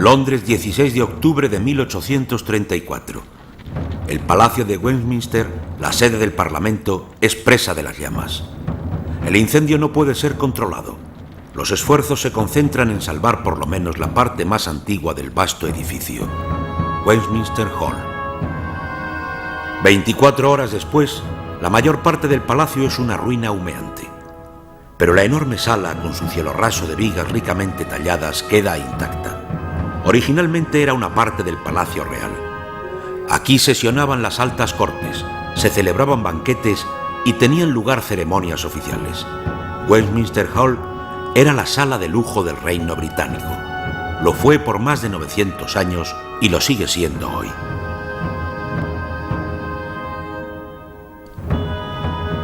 Londres, 16 de octubre de 1834. El Palacio de Westminster, la sede del Parlamento, es presa de las llamas. El incendio no puede ser controlado. Los esfuerzos se concentran en salvar por lo menos la parte más antigua del vasto edificio, Westminster Hall. 24 horas después, la mayor parte del palacio es una ruina humeante. Pero la enorme sala, con su cielo raso de vigas ricamente talladas, queda intacta. Originalmente era una parte del Palacio Real. Aquí sesionaban las altas cortes, se celebraban banquetes y tenían lugar ceremonias oficiales. Westminster Hall era la sala de lujo del reino británico. Lo fue por más de 900 años y lo sigue siendo hoy.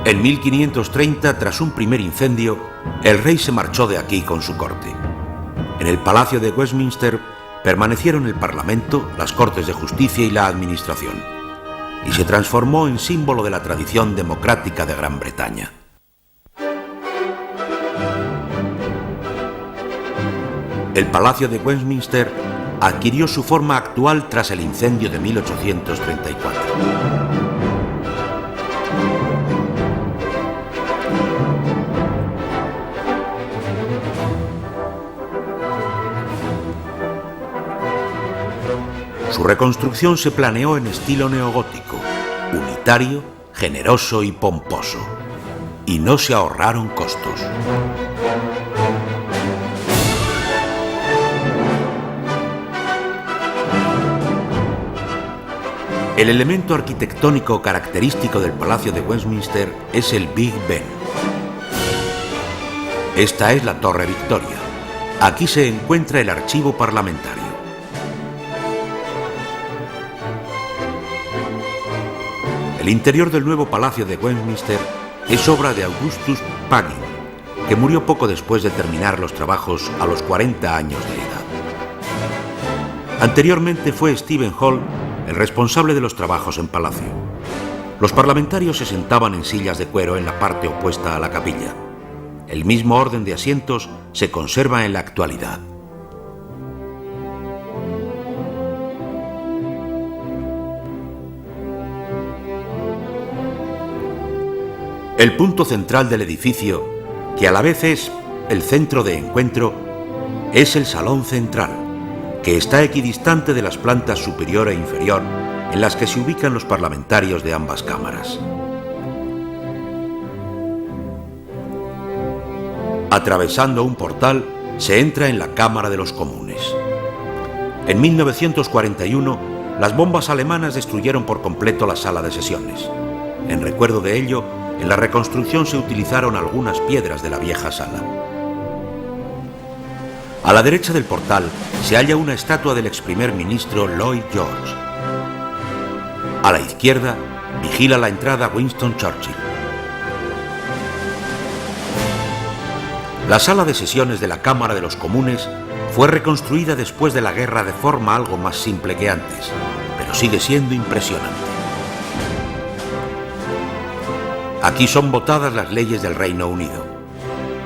En 1530, tras un primer incendio, el rey se marchó de aquí con su corte. En el Palacio de Westminster permanecieron el Parlamento, las Cortes de Justicia y la Administración, y se transformó en símbolo de la tradición democrática de Gran Bretaña. El Palacio de Westminster adquirió su forma actual tras el incendio de 1834. Su reconstrucción se planeó en estilo neogótico, unitario, generoso y pomposo, y no se ahorraron costos. El elemento arquitectónico característico del Palacio de Westminster es el Big Ben. Esta es la Torre Victoria. Aquí se encuentra el archivo parlamentario. El interior del nuevo Palacio de Westminster es obra de Augustus Paget, que murió poco después de terminar los trabajos a los 40 años de edad. Anteriormente fue Stephen Hall el responsable de los trabajos en palacio. Los parlamentarios se sentaban en sillas de cuero en la parte opuesta a la capilla. El mismo orden de asientos se conserva en la actualidad. El punto central del edificio, que a la vez es el centro de encuentro, es el Salón Central, que está equidistante de las plantas superior e inferior en las que se ubican los parlamentarios de ambas cámaras. Atravesando un portal, se entra en la Cámara de los Comunes. En 1941, las bombas alemanas destruyeron por completo la sala de sesiones. En recuerdo de ello, en la reconstrucción se utilizaron algunas piedras de la vieja sala. A la derecha del portal se halla una estatua del ex primer ministro Lloyd George. A la izquierda vigila la entrada Winston Churchill. La sala de sesiones de la Cámara de los Comunes fue reconstruida después de la guerra de forma algo más simple que antes, pero sigue siendo impresionante. Aquí son votadas las leyes del Reino Unido.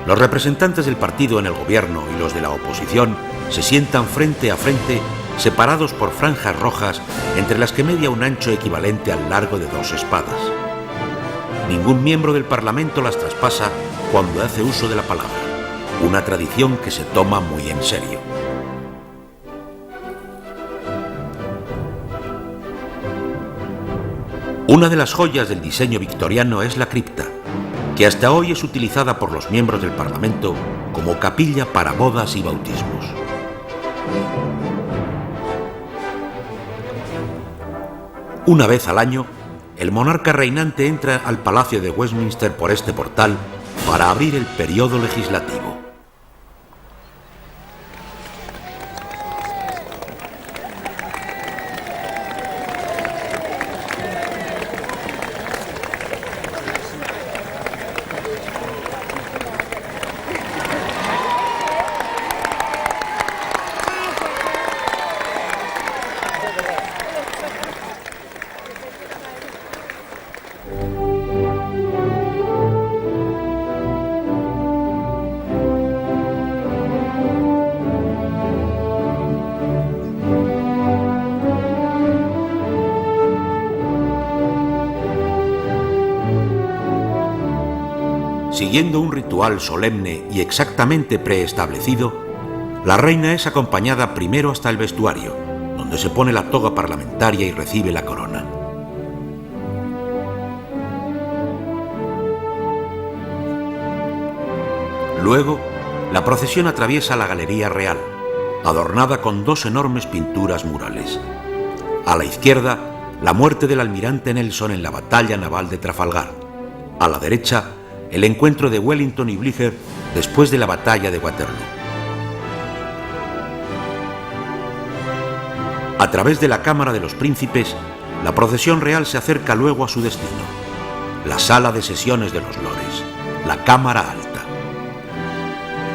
Los representantes del partido en el gobierno y los de la oposición se sientan frente a frente, separados por franjas rojas entre las que media un ancho equivalente al largo de 2 espadas. Ningún miembro del Parlamento las traspasa cuando hace uso de la palabra, una tradición que se toma muy en serio. Una de las joyas del diseño victoriano es la cripta, que hasta hoy es utilizada por los miembros del Parlamento como capilla para bodas y bautismos. Una vez al año, el monarca reinante entra al Palacio de Westminster por este portal para abrir el periodo legislativo. siguiendo un ritual solemne y exactamente preestablecido, la reina es acompañada primero hasta el vestuario, donde se pone la toga parlamentaria y recibe la corona. Luego, la procesión atraviesa la Galería Real, adornada con dos enormes pinturas murales. A la izquierda, la muerte del almirante Nelson en la batalla naval de Trafalgar. A la derecha, el encuentro de Wellington y Bligher después de la batalla de Waterloo. A través de la Cámara de los Príncipes, la procesión real se acerca luego a su destino, la sala de sesiones de los lores, la Cámara Alta.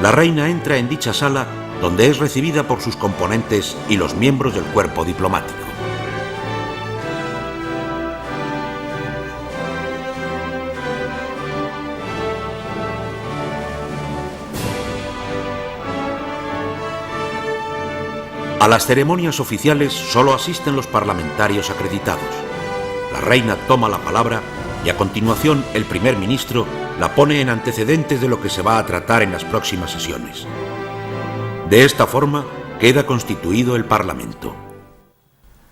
La reina entra en dicha sala, donde es recibida por sus componentes y los miembros del cuerpo diplomático. A las ceremonias oficiales solo asisten los parlamentarios acreditados. La reina toma la palabra y a continuación el primer ministro la pone en antecedentes de lo que se va a tratar en las próximas sesiones. De esta forma queda constituido el Parlamento.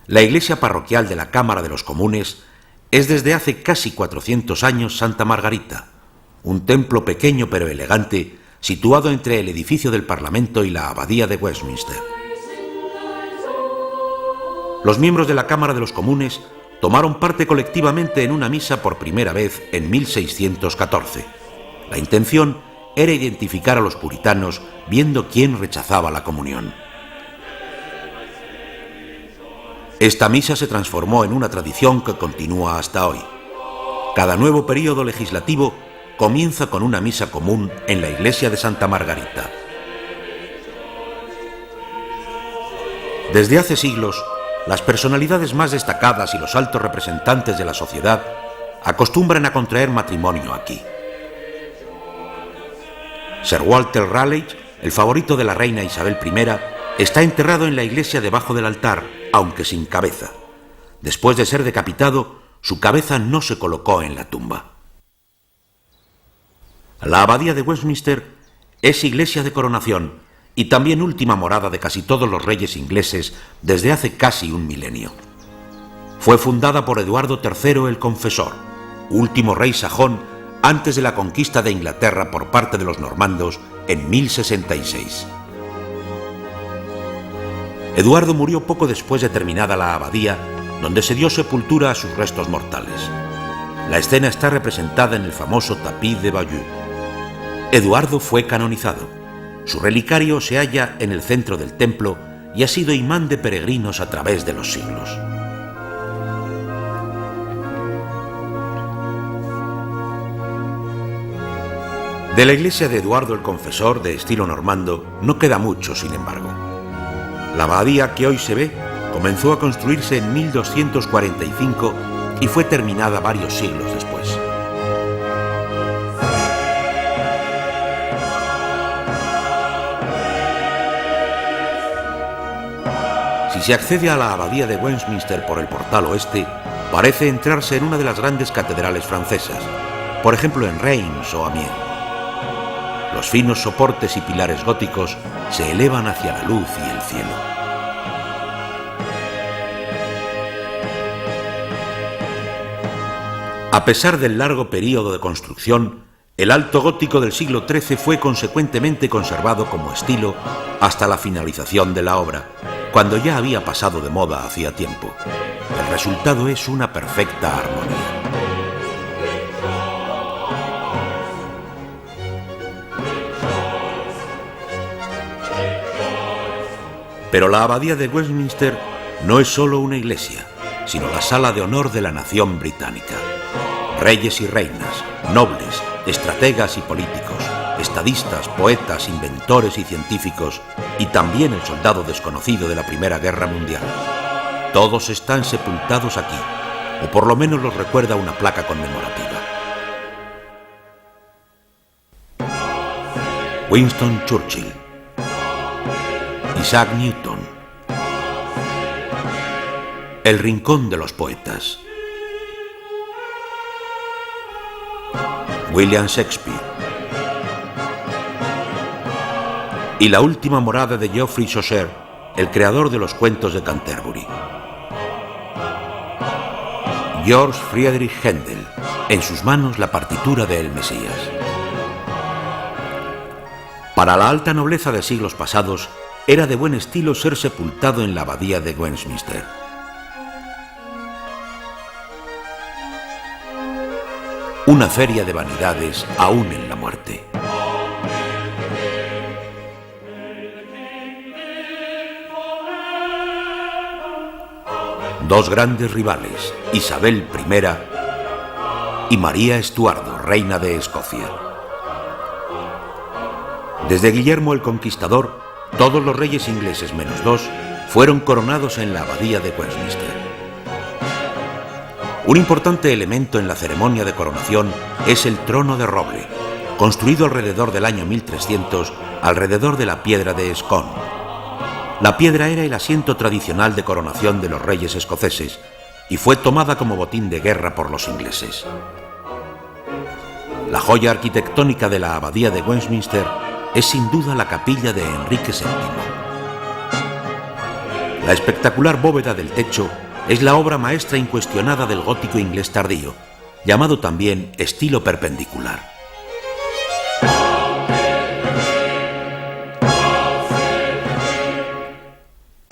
La iglesia parroquial de la Cámara de los Comunes es desde hace casi 400 años Santa Margarita, un templo pequeño pero elegante situado entre el edificio del Parlamento y la Abadía de Westminster. Los miembros de la Cámara de los Comunes tomaron parte colectivamente en una misa por primera vez en 1614. La intención era identificar a los puritanos viendo quién rechazaba la comunión. Esta misa se transformó en una tradición que continúa hasta hoy. Cada nuevo período legislativo comienza con una misa común en la iglesia de Santa Margarita. Desde hace siglos, las personalidades más destacadas y los altos representantes de la sociedad acostumbran a contraer matrimonio aquí. Sir Walter Raleigh, el favorito de la reina Isabel I, está enterrado en la iglesia debajo del altar, aunque sin cabeza. Después de ser decapitado, su cabeza no se colocó en la tumba. La Abadía de Westminster es iglesia de coronación y también última morada de casi todos los reyes ingleses desde hace casi un milenio. Fue fundada por Eduardo III el Confesor, último rey sajón antes de la conquista de Inglaterra por parte de los normandos en 1066. Eduardo murió poco después de terminada la abadía, donde se dio sepultura a sus restos mortales. La escena está representada en el famoso tapiz de Bayeux. Eduardo fue canonizado. Su relicario se halla en el centro del templo y ha sido imán de peregrinos a través de los siglos. De la iglesia de Eduardo el Confesor, de estilo normando, no queda mucho, sin embargo. La abadía que hoy se ve comenzó a construirse en 1245 y fue terminada varios siglos después. Si se accede a la abadía de Westminster por el portal oeste, parece entrarse en una de las grandes catedrales francesas, por ejemplo en Reims o Amiens. Los finos soportes y pilares góticos se elevan hacia la luz y el cielo. A pesar del largo período de construcción, el alto gótico del siglo XIII fue consecuentemente conservado como estilo hasta la finalización de la obra, cuando ya había pasado de moda hacía tiempo. El resultado es una perfecta armonía. Pero la abadía de Westminster no es solo una iglesia, sino la sala de honor de la nación británica. Reyes y reinas, nobles, estrategas y políticos, estadistas, poetas, inventores y científicos, y también el soldado desconocido de la Primera Guerra Mundial. Todos están sepultados aquí, o por lo menos los recuerda una placa conmemorativa. Winston Churchill, Isaac Newton, El Rincón de los Poetas, William Shakespeare, y la última morada de Geoffrey Chaucer, el creador de los cuentos de Canterbury. Georg Friedrich Händel, en sus manos la partitura de El Mesías. Para la alta nobleza de siglos pasados, era de buen estilo ser sepultado en la abadía de Westminster. Una feria de vanidades aún en la muerte. Dos grandes rivales, Isabel I y María Estuardo, reina de Escocia. Desde Guillermo el Conquistador, todos los reyes ingleses menos dos fueron coronados en la abadía de Westminster. Un importante elemento en la ceremonia de coronación es el trono de roble, construido alrededor del año 1300 alrededor de la piedra de Scone. La piedra era el asiento tradicional de coronación de los reyes escoceses y fue tomada como botín de guerra por los ingleses. La joya arquitectónica de la abadía de Westminster es sin duda la capilla de Enrique VII. La espectacular bóveda del techo es la obra maestra incuestionada del gótico inglés tardío, llamado también estilo perpendicular.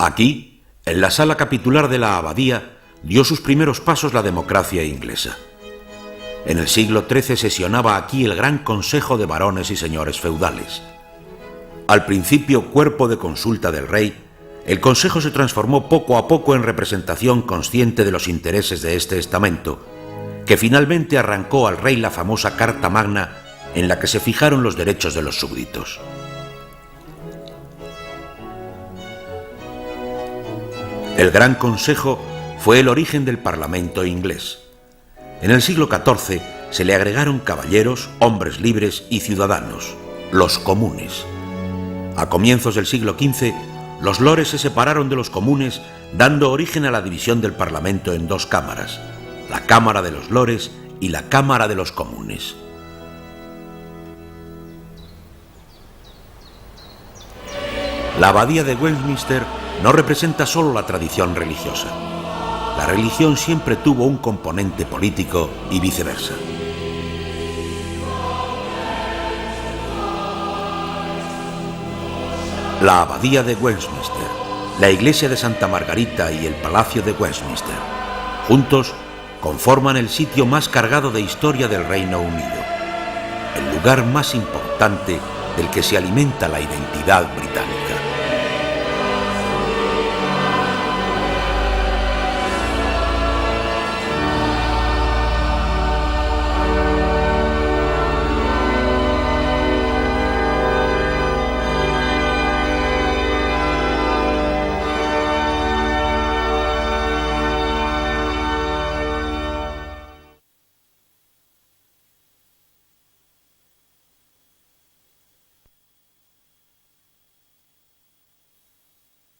Aquí, en la sala capitular de la abadía, dio sus primeros pasos la democracia inglesa. En el siglo XIII sesionaba aquí el Gran Consejo de Barones y Señores Feudales. Al principio cuerpo de consulta del rey, el Consejo se transformó poco a poco en representación consciente de los intereses de este estamento, que finalmente arrancó al rey la famosa Carta Magna en la que se fijaron los derechos de los súbditos. El Gran Consejo fue el origen del Parlamento inglés. En el siglo XIV se le agregaron caballeros, hombres libres y ciudadanos, los comunes. A comienzos del siglo XV, los lores se separaron de los comunes, dando origen a la división del Parlamento en dos cámaras, la Cámara de los Lores y la Cámara de los Comunes. La abadía de Westminster no representa solo la tradición religiosa. La religión siempre tuvo un componente político y viceversa. La abadía de Westminster, la iglesia de Santa Margarita y el palacio de Westminster, juntos conforman el sitio más cargado de historia del Reino Unido, el lugar más importante del que se alimenta la identidad británica.